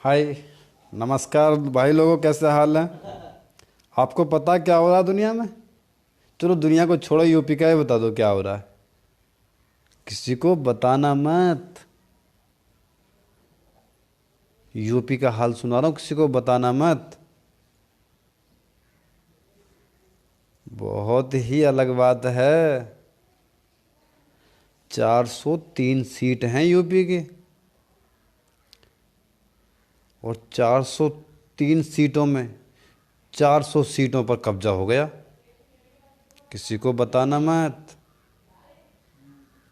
हाय। नमस्कार भाई लोगों, कैसे हाल है? आपको पता क्या हो रहा है दुनिया में? चलो दुनिया को छोड़ो, यूपी का ही बता दो क्या हो रहा है। किसी को बताना मत। यूपी का हाल सुना रहा हूँ, किसी को बताना मत। बहुत ही अलग बात है। 403 सीट हैं यूपी की, और 403 सीटों में 400 सीटों पर कब्जा हो गया। किसी को बताना मत,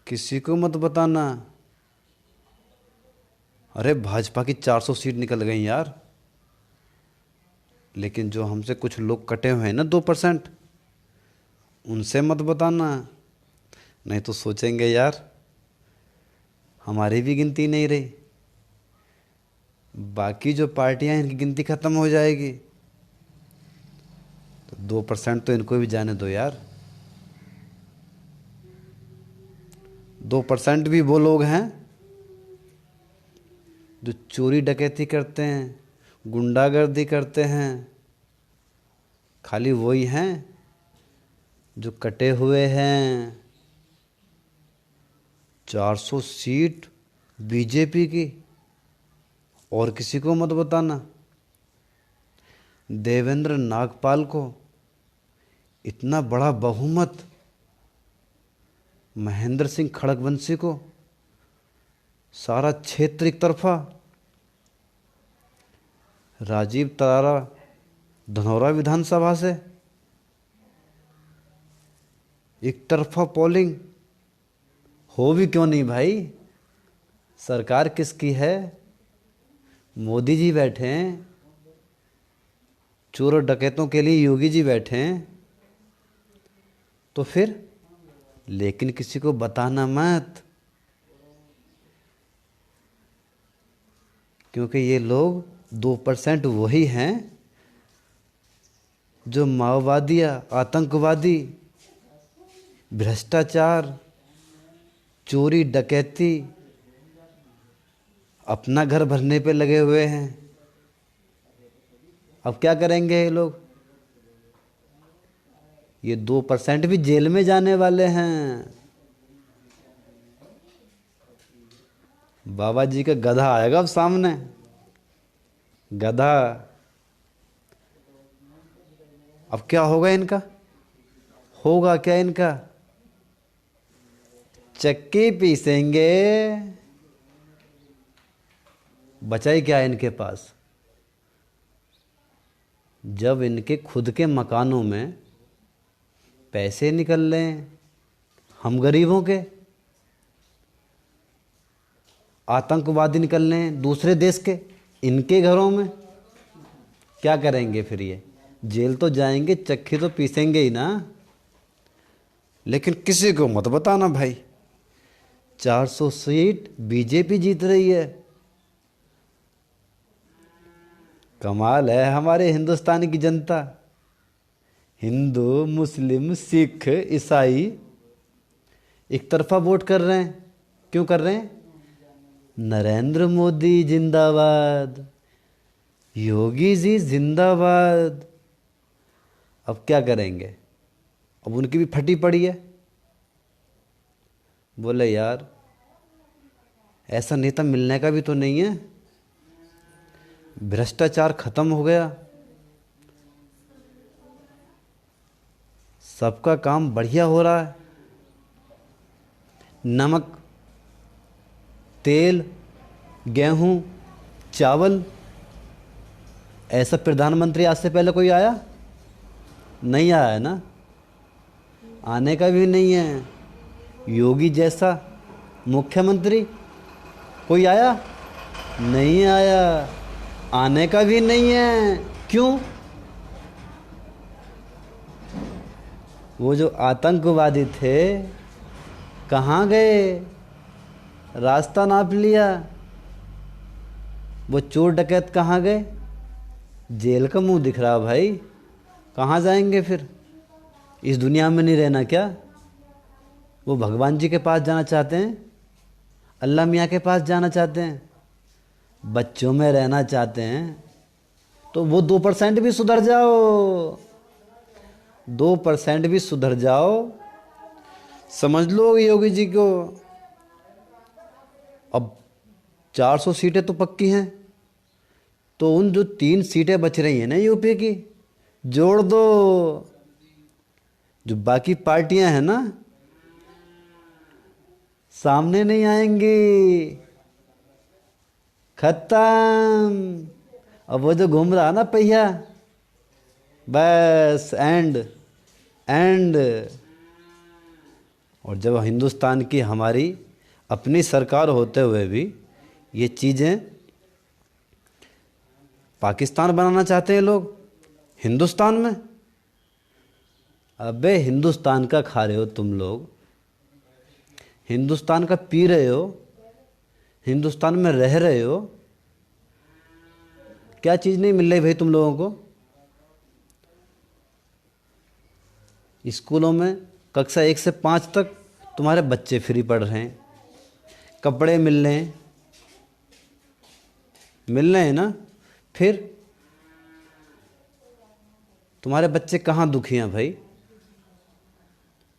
किसी को मत बताना। अरे भाजपा की 400 सीट निकल गई यार। लेकिन जो हमसे कुछ लोग कटे हुए हैं ना, 2%, उनसे मत बताना। नहीं तो सोचेंगे यार हमारी भी गिनती नहीं रही, बाकी जो पार्टियां हैं इनकी गिनती खत्म हो जाएगी। तो 2% तो इनको भी जाने दो यार। 2% भी वो लोग हैं जो चोरी डकैती करते हैं, गुंडागर्दी करते हैं। खाली वही हैं जो कटे हुए हैं। 400 सीट बीजेपी की, और किसी को मत बताना। देवेंद्र नागपाल को इतना बड़ा बहुमत, महेंद्र सिंह खड़गवंशी को सारा क्षेत्र एक तरफा, राजीव तरारा धनौरा विधानसभा से एक तरफा पोलिंग। हो भी क्यों नहीं भाई, सरकार किसकी है? मोदी जी बैठे हैं, चोर और डकैतों के लिए योगी जी बैठे हैं। तो फिर लेकिन किसी को बताना मत, क्योंकि ये लोग 2% वही हैं जो माओवादियाँ, आतंकवादी, भ्रष्टाचार, चोरी डकैती, अपना घर भरने पे लगे हुए हैं। अब क्या करेंगे ये लोग? ये 2% भी जेल में जाने वाले हैं। बाबा जी का गधा आएगा अब सामने। गधा। अब क्या होगा इनका? होगा क्या इनका? चक्की पीसेंगे। बचा ही क्या है इनके पास? जब इनके खुद के मकानों में पैसे निकल रहे हैं हम गरीबों के, आतंकवादी निकल रहे हैं दूसरे देश के इनके घरों में, क्या करेंगे फिर? ये जेल तो जाएंगे, चक्की तो पीसेंगे ही ना। लेकिन किसी को मत बताना भाई। 400 सीट बीजेपी जीत रही है। कमाल है हमारे हिंदुस्तान की जनता। हिंदू, मुस्लिम, सिख, ईसाई एक तरफा वोट कर रहे हैं। क्यों कर रहे हैं? नरेंद्र मोदी जिंदाबाद, योगी जी जिंदाबाद। अब क्या करेंगे? अब उनकी भी फटी पड़ी है। बोले यार ऐसा नेता मिलने का भी तो नहीं है। भ्रष्टाचार खत्म हो गया, सबका काम बढ़िया हो रहा है। नमक, तेल, गेहूं, चावल, ऐसा प्रधानमंत्री आज से पहले कोई आया? नहीं आया है ना, आने का भी नहीं है। योगी जैसा मुख्यमंत्री कोई आया? नहीं आया, आने का भी नहीं है। क्यों? वो जो आतंकवादी थे कहाँ गए? रास्ता नाप लिया। वो चोर डकैत कहाँ गए? जेल का मुंह दिख रहा भाई, कहाँ जाएंगे फिर? इस दुनिया में नहीं रहना क्या? वो भगवान जी के पास जाना चाहते हैं, अल्लाह मियाँ के पास जाना चाहते हैं? बच्चों में रहना चाहते हैं तो वो 2% भी सुधर जाओ, 2% भी सुधर जाओ, समझ लो योगी जी को। अब 400 सीटें तो पक्की हैं, तो उन जो 3 सीटें बच रही हैं ना यूपी की, जोड़ दो। जो बाकी पार्टियां हैं ना, सामने नहीं आएंगी, खत्म। अब वो जो घूम रहा ना पहिया, बस एंड एंड। और जब हिंदुस्तान की हमारी अपनी सरकार होते हुए भी ये चीज़ें पाकिस्तान बनाना चाहते हैं लोग हिंदुस्तान में। अबे हिंदुस्तान का खा रहे हो तुम लोग, हिंदुस्तान का पी रहे हो, हिंदुस्तान में रह रहे हो, क्या चीज़ नहीं मिल रही भाई तुम लोगों को? स्कूलों में कक्षा 1 से 5 तक तुम्हारे बच्चे फ्री पढ़ रहे हैं, कपड़े मिल रहे हैं ना। फिर तुम्हारे बच्चे कहाँ दुखी हैं भाई?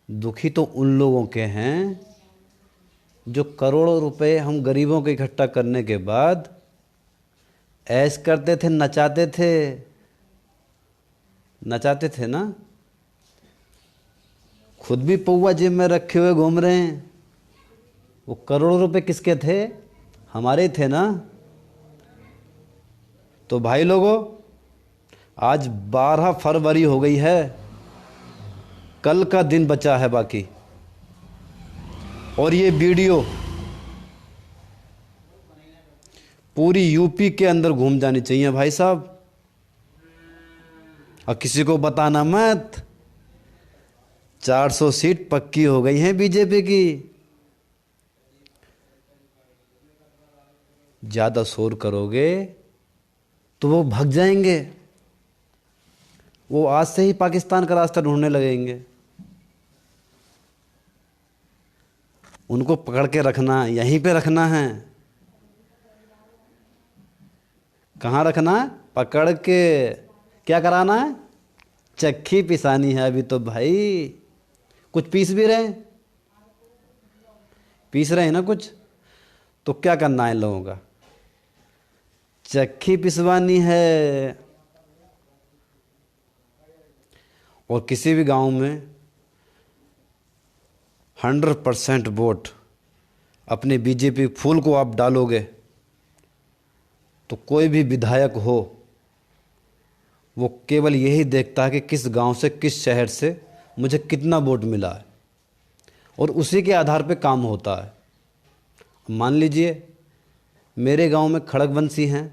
दुखी तो उन लोगों के हैं जो करोड़ों रुपए हम गरीबों के इकट्ठा करने के बाद ऐश करते थे, नचाते थे ना। खुद भी पौवा जेब में रखे हुए घूम रहे हैं। वो करोड़ों रुपए किसके थे? हमारे थे ना। तो भाई लोगों, आज 12 फरवरी हो गई है, कल का दिन बचा है बाकी। और ये वीडियो पूरी यूपी के अंदर घूम जानी चाहिए भाई साहब। और किसी को बताना मत, 400 सीट पक्की हो गई हैं बीजेपी की। ज्यादा शोर करोगे तो वो भाग जाएंगे, वो आज से ही पाकिस्तान का रास्ता ढूंढने लगेंगे। उनको पकड़ के रखना, यहीं पे रखना है। कहाँ रखना है? पकड़ के। क्या कराना है? चक्की पिसानी है अभी तो भाई। कुछ पीस भी रहे हैं, पीस रहे हैं ना कुछ, तो क्या करना है इन लोगों का? चक्की पिसवानी है। और किसी भी गांव में 100% वोट अपने बीजेपी फूल को आप डालोगे तो कोई भी विधायक हो वो केवल यही देखता है कि किस गांव से, किस शहर से मुझे कितना वोट मिला है, और उसी के आधार पे काम होता है। मान लीजिए मेरे गांव में खड़गवंशी हैं,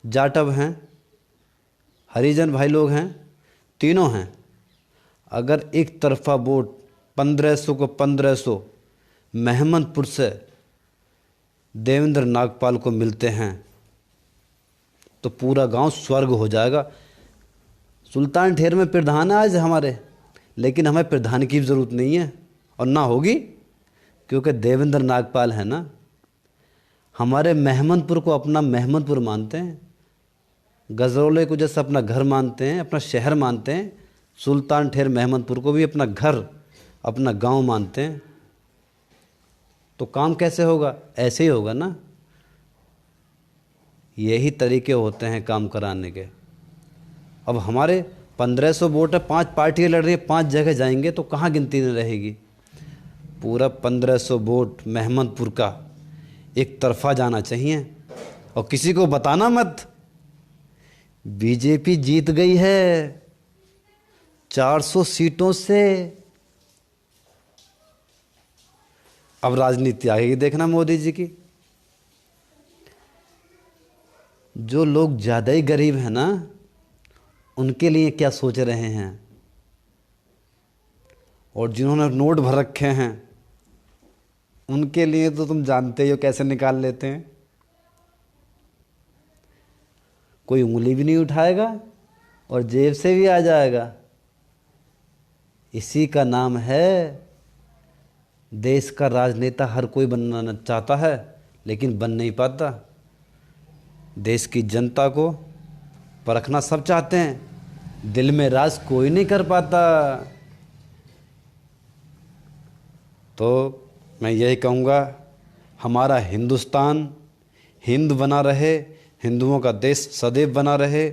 जाटव हैं, हरिजन भाई लोग हैं, तीनों हैं। अगर एक तरफा वोट 1500 को 1500 मेहमदपुर से देवेंद्र नागपाल को मिलते हैं तो पूरा गांव स्वर्ग हो जाएगा। सुल्तान ठेर में प्रधान है आज हमारे, लेकिन हमें प्रधान की ज़रूरत नहीं है और ना होगी, क्योंकि देवेंद्र नागपाल है ना। हमारे मेहमदपुर को अपना मेहमदपुर मानते हैं, गजरौले को जैसे अपना घर मानते हैं, अपना शहर मानते हैं, सुल्तान ठेर मेहमदपुर को भी अपना घर, अपना गांव मानते हैं। तो काम कैसे होगा? ऐसे ही होगा ना। यही तरीके होते हैं काम कराने के। अब हमारे 1500 वोट है, 5 पार्टियां लड़ रही है, 5 जगह जाएंगे तो कहाँ गिनती नहीं रहेगी? पूरा 1500 वोट मेहमदपुर का एक तरफा जाना चाहिए। और किसी को बताना मत, बीजेपी जीत गई है 400 सीटों से। अब राजनीति आएगी देखना मोदी जी की। जो लोग ज़्यादा ही गरीब हैं ना, उनके लिए क्या सोच रहे हैं, और जिन्होंने नोट भर रखे हैं उनके लिए तो तुम जानते ही हो कैसे निकाल लेते हैं। कोई उंगली भी नहीं उठाएगा और जेब से भी आ जाएगा। इसी का नाम है, देश का राजनेता हर कोई बनना चाहता है लेकिन बन नहीं पाता। देश की जनता को परखना सब चाहते हैं, दिल में राज कोई नहीं कर पाता। तो मैं यही कहूँगा, हमारा हिंदुस्तान हिंद बना रहे, हिंदुओं का देश सदैव बना रहे।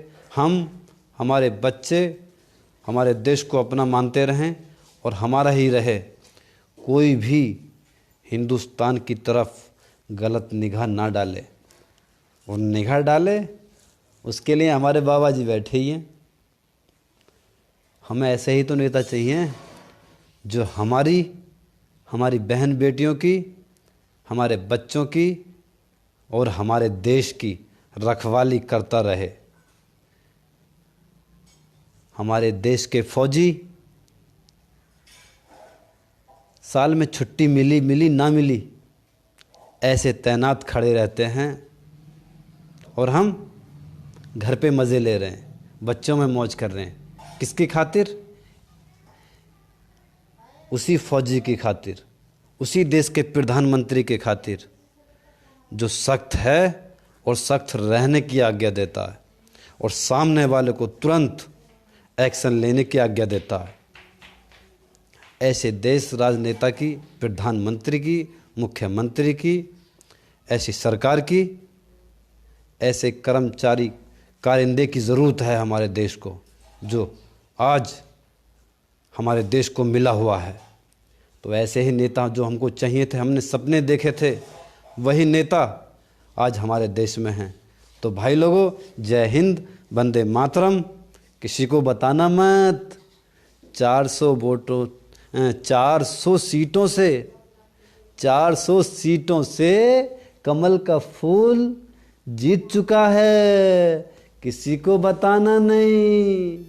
हमारे बच्चे हमारे देश को अपना मानते रहें और हमारा ही रहे। कोई भी हिंदुस्तान की तरफ गलत निगाह ना डाले, और निगाह डाले उसके लिए हमारे बाबा जी बैठे ही हैं। हमें ऐसे ही तो नेता चाहिए जो हमारी बहन बेटियों की, हमारे बच्चों की और हमारे देश की रखवाली करता रहे। हमारे देश के फौजी साल में छुट्टी मिली ना मिली ऐसे तैनात खड़े रहते हैं, और हम घर पे मज़े ले रहे हैं, बच्चों में मौज कर रहे हैं। किसकी खातिर? उसी फौजी की खातिर, उसी देश के प्रधानमंत्री के खातिर जो सख्त है और सख्त रहने की आज्ञा देता है और सामने वाले को तुरंत एक्शन लेने की आज्ञा देता है। ऐसे देश राजनेता की, प्रधानमंत्री की, मुख्यमंत्री की, ऐसी सरकार की, ऐसे कर्मचारी कारिंदे की ज़रूरत है हमारे देश को, जो आज हमारे देश को मिला हुआ है। तो ऐसे ही नेता जो हमको चाहिए थे, हमने सपने देखे थे, वही नेता आज हमारे देश में हैं। तो भाई लोगों, जय हिंद, वंदे मातरम। किसी को बताना मत, 400 सीटों से कमल का फूल जीत चुका है। किसी को बताना नहीं।